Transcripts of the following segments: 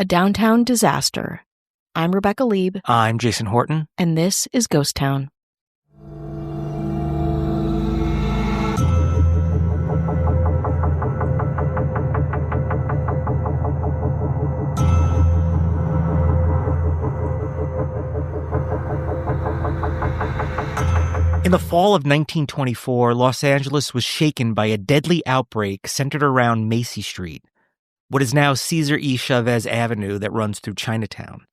A downtown disaster. I'm Rebecca Lieb. I'm Jason Horton. And this is Ghost Town. In the fall of 1924, Los Angeles was shaken by a deadly outbreak centered around Macy Street, what is now Cesar E. Chavez Avenue that runs through Chinatown.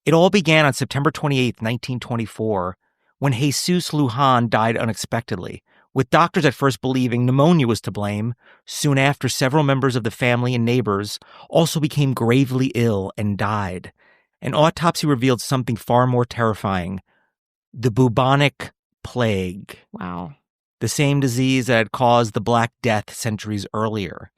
It all began on September 28, 1924, when Jesus Lujan died unexpectedly, with doctors at first believing pneumonia was to blame. Soon after, several members of the family and neighbors also became gravely ill and died. An autopsy revealed something far more terrifying: the bubonic plague. Wow. The same disease that had caused the Black Death centuries earlier.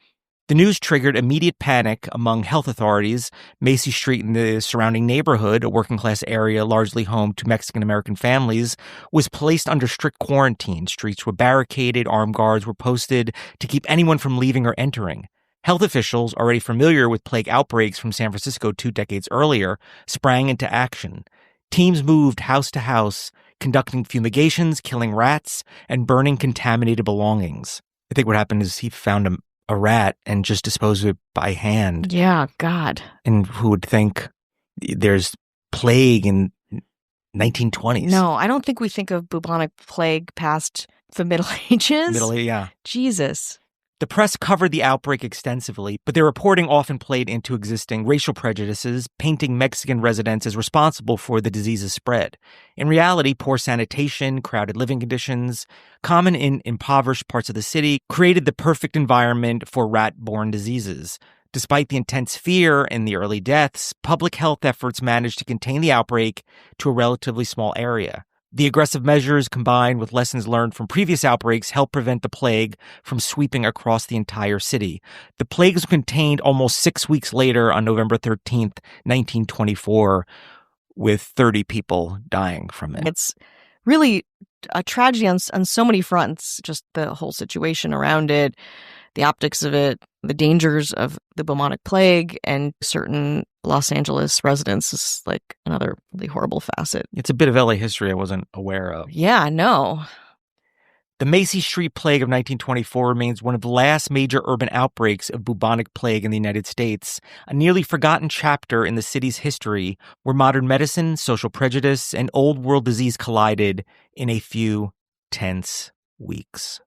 The news triggered immediate panic among health authorities. Macy Street and the surrounding neighborhood, a working-class area largely home to Mexican-American families, was placed under strict quarantine. Streets were barricaded, armed guards were posted to keep anyone from leaving or entering. Health officials, already familiar with plague outbreaks from San Francisco 2 decades earlier, sprang into action. Teams moved house to house, conducting fumigations, killing rats, and burning contaminated belongings. I think what happened is he found a rat and just disposed of it by hand. Yeah, God. And who would think there's plague in 1920s? No, I don't think we think of bubonic plague past the Middle Ages. Yeah. Jesus. The press covered the outbreak extensively, but their reporting often played into existing racial prejudices, painting Mexican residents as responsible for the disease's spread. In reality, poor sanitation, crowded living conditions, common in impoverished parts of the city, created the perfect environment for rat-borne diseases. Despite the intense fear and the early deaths, public health efforts managed to contain the outbreak to a relatively small area. The aggressive measures, combined with lessons learned from previous outbreaks, helped prevent the plague from sweeping across the entire city. The plague was contained almost 6 weeks later on November 13th, 1924, with 30 people dying from it. It's really a tragedy on so many fronts, just the whole situation around it, the optics of it, the dangers of the bubonic plague, and certain Los Angeles residents is like another really horrible facet. It's a bit of LA history I wasn't aware of. Yeah, no. The Macy Street Plague of 1924 remains one of the last major urban outbreaks of bubonic plague in the United States, a nearly forgotten chapter in the city's history where modern medicine, social prejudice, and old world disease collided in a few tense weeks.